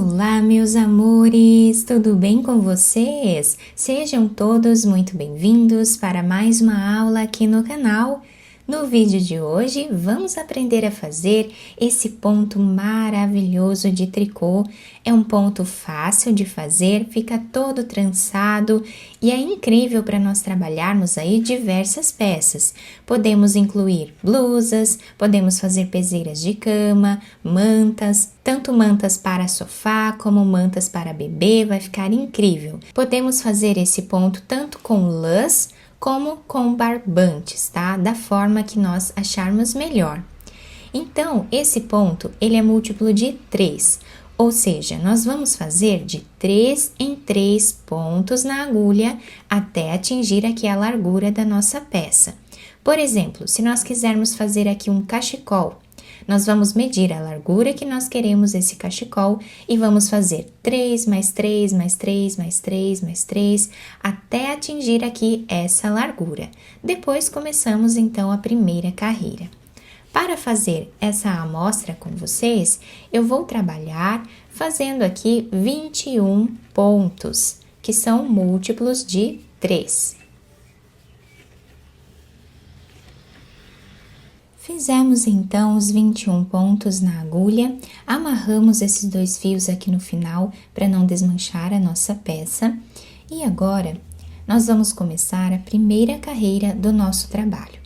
Olá, meus amores! Tudo bem com vocês? Sejam todos muito bem-vindos para mais uma aula aqui no canal. No vídeo de hoje, vamos aprender a fazer esse ponto maravilhoso de tricô. É um ponto fácil de fazer, fica todo trançado e é incrível para nós trabalharmos aí diversas peças. Podemos incluir blusas, podemos fazer peseiras de cama, mantas, tanto mantas para sofá como mantas para bebê, vai ficar incrível. Podemos fazer esse ponto tanto com lãs, como com barbantes, tá? Da forma que nós acharmos melhor. Então, esse ponto, ele é múltiplo de 3, ou seja, nós vamos fazer de 3 em 3 pontos na agulha até atingir aqui a largura da nossa peça. Por exemplo, se nós quisermos fazer aqui um cachecol, nós vamos medir a largura que nós queremos esse cachecol e vamos fazer 3 mais 3 mais 3 mais 3 mais 3 até atingir aqui essa largura. Depois começamos então a primeira carreira. Para fazer essa amostra com vocês, eu vou trabalhar fazendo aqui 21 pontos, que são múltiplos de 3. Fizemos então os 21 pontos na agulha, amarramos esses 2 fios aqui no final para não desmanchar a nossa peça. E agora, nós vamos começar a primeira carreira do nosso trabalho.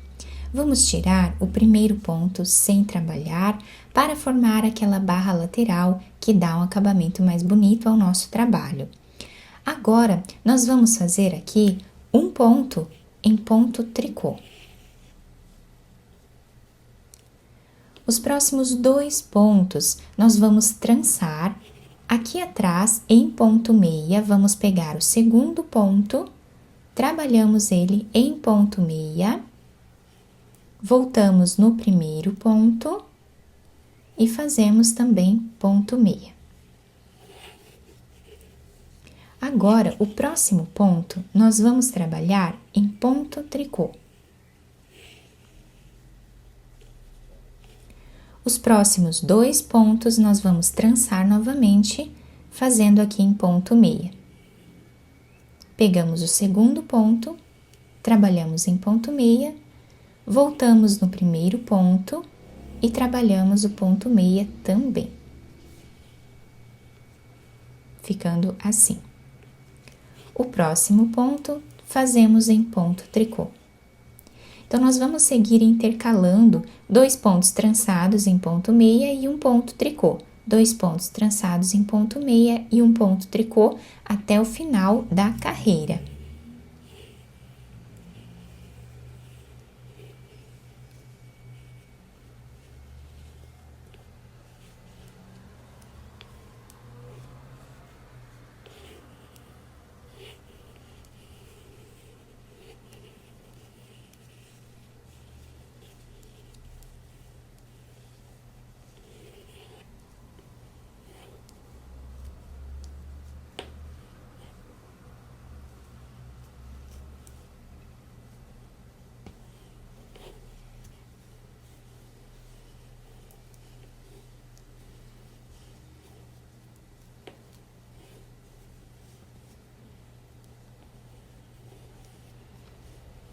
Vamos tirar o primeiro ponto sem trabalhar para formar aquela barra lateral que dá um acabamento mais bonito ao nosso trabalho. Agora, nós vamos fazer aqui um ponto em ponto tricô. Os próximos 2 pontos, nós vamos trançar. Aqui atrás, em ponto meia, vamos pegar o segundo ponto, trabalhamos ele em ponto meia, voltamos no primeiro ponto e fazemos também ponto meia. Agora, o próximo ponto, nós vamos trabalhar em ponto tricô. Os próximos 2 pontos, nós vamos trançar novamente, fazendo aqui em ponto meia. Pegamos o segundo ponto, trabalhamos em ponto meia, voltamos no primeiro ponto e trabalhamos o ponto meia também. Ficando assim. O próximo ponto, fazemos em ponto tricô. Então, nós vamos seguir intercalando 2 pontos trançados em ponto meia e um ponto tricô. 2 pontos trançados em ponto meia e um ponto tricô até o final da carreira.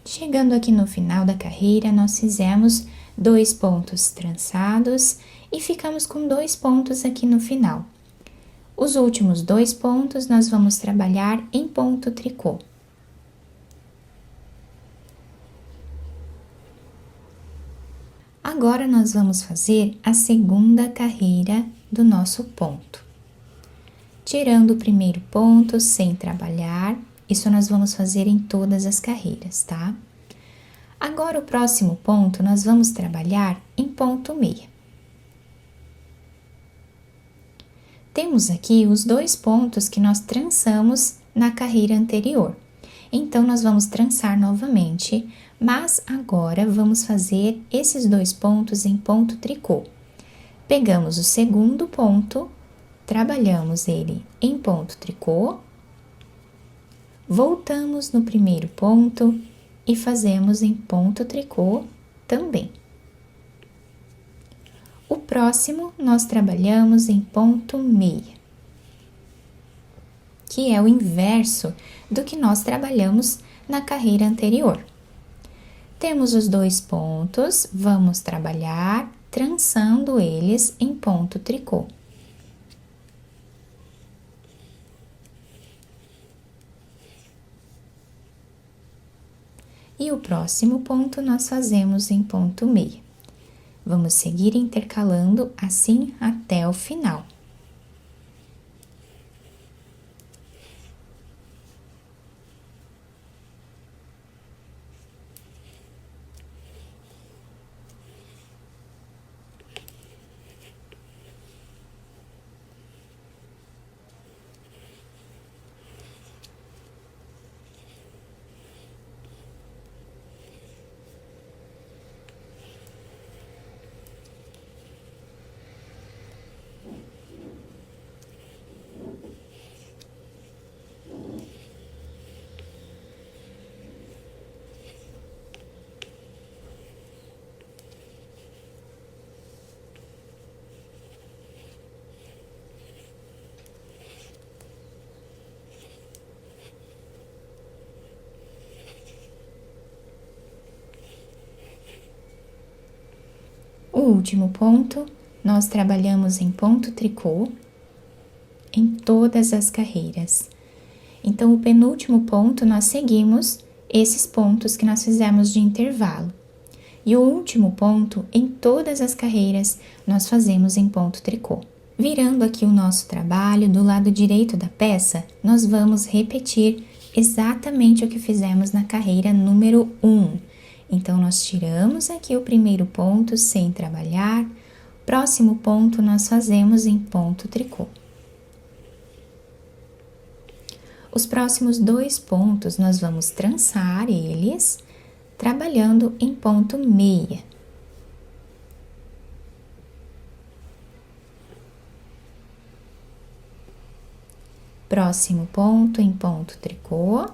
Chegando aqui no final da carreira, nós fizemos 2 pontos trançados e ficamos com 2 pontos aqui no final. Os últimos 2 pontos, nós vamos trabalhar em ponto tricô. Agora, nós vamos fazer a segunda carreira do nosso ponto. Tirando o primeiro ponto sem trabalhar, isso nós vamos fazer em todas as carreiras, tá? Agora, o próximo ponto, nós vamos trabalhar em ponto meia. Temos aqui os 2 pontos que nós trançamos na carreira anterior. Então, nós vamos trançar novamente, mas agora vamos fazer esses 2 pontos em ponto tricô. Pegamos o segundo ponto, trabalhamos ele em ponto tricô, voltamos no primeiro ponto e fazemos em ponto tricô também. O próximo, nós trabalhamos em ponto meia. que é o inverso do que nós trabalhamos na carreira anterior. Temos os 2 pontos, vamos trabalhar trançando eles em ponto tricô. E o próximo ponto nós fazemos em ponto meia. Vamos seguir intercalando assim até o final. O último ponto, nós trabalhamos em ponto tricô em todas as carreiras. Então, o penúltimo ponto, nós seguimos esses pontos que nós fizemos de intervalo. E o último ponto, em todas as carreiras, nós fazemos em ponto tricô. Virando aqui o nosso trabalho, do lado direito da peça, nós vamos repetir exatamente o que fizemos na carreira número 1. Então, nós tiramos aqui o primeiro ponto sem trabalhar, próximo ponto nós fazemos em ponto tricô. Os próximos 2 pontos nós vamos trançar eles, trabalhando em ponto meia. Próximo ponto em ponto tricô.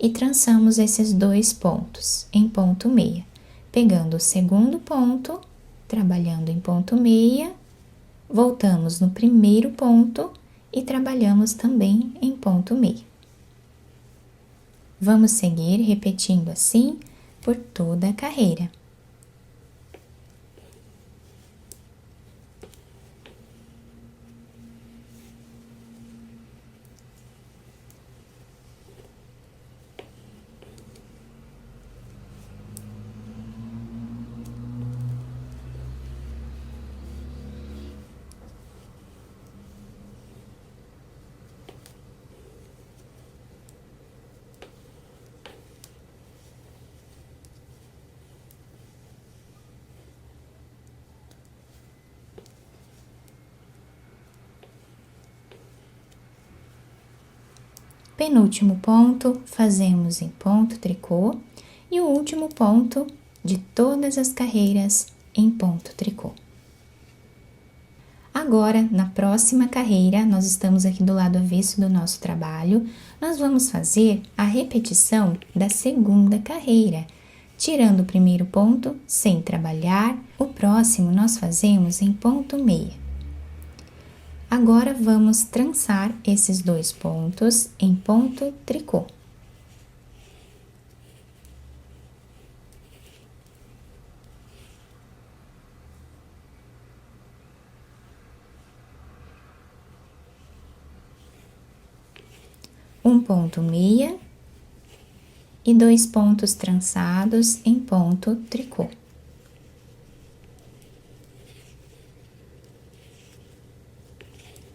E trançamos esses 2 pontos em ponto meia, pegando o segundo ponto, trabalhando em ponto meia, voltamos no primeiro ponto e trabalhamos também em ponto meia. Vamos seguir repetindo assim por toda a carreira. Penúltimo ponto, fazemos em ponto tricô e o último ponto de todas as carreiras em ponto tricô. Agora, na próxima carreira, nós estamos aqui do lado avesso do nosso trabalho, nós vamos fazer a repetição da segunda carreira, tirando o primeiro ponto sem trabalhar, o próximo nós fazemos em ponto meia. Agora, vamos trançar esses 2 pontos em ponto tricô. Um ponto meia e 2 pontos trançados em ponto tricô.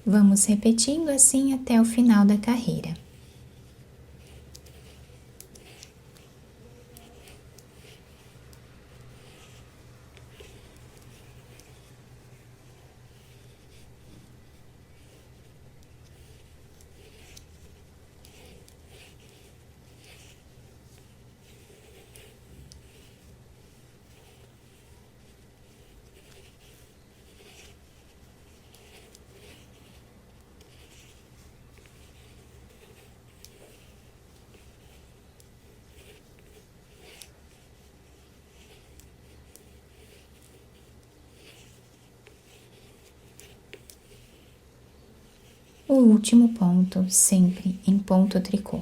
Vamos repetindo assim até o final da carreira. o último ponto sempre em ponto tricô.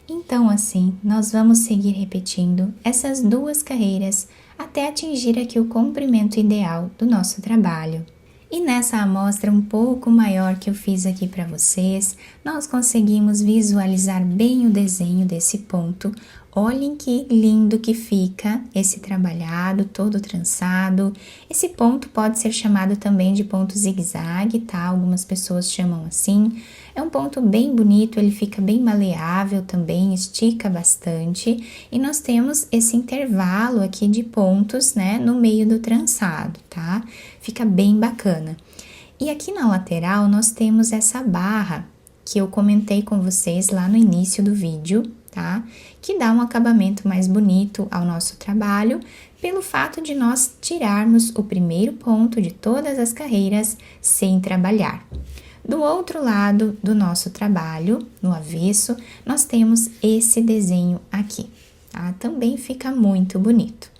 Então, assim, nós vamos seguir repetindo essas 2 carreiras até atingir aqui o comprimento ideal do nosso trabalho. E nessa amostra um pouco maior que eu fiz aqui para vocês, nós conseguimos visualizar bem o desenho desse ponto. Olhem que lindo que fica esse trabalhado, todo trançado. Esse ponto pode ser chamado também de ponto zigue-zague, tá? Algumas pessoas chamam assim. É um ponto bem bonito, ele fica bem maleável também, estica bastante. E nós temos esse intervalo aqui de pontos, né, no meio do trançado, tá? Fica bem bacana. E aqui na lateral nós temos essa barra que eu comentei com vocês lá no início do vídeo, tá? Que dá um acabamento mais bonito ao nosso trabalho, pelo fato de nós tirarmos o primeiro ponto de todas as carreiras sem trabalhar. Do outro lado do nosso trabalho, no avesso, nós temos esse desenho aqui, tá? Também fica muito bonito.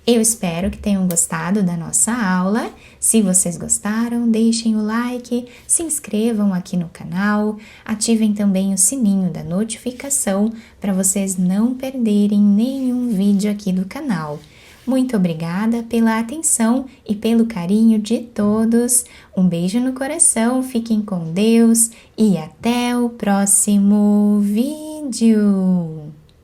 Eu espero que tenham gostado da nossa aula. Se vocês gostaram, deixem o like, se inscrevam aqui no canal, ativem também o sininho da notificação para vocês não perderem nenhum vídeo aqui do canal. Muito obrigada pela atenção e pelo carinho de todos. Um beijo no coração, fiquem com Deus e até o próximo vídeo!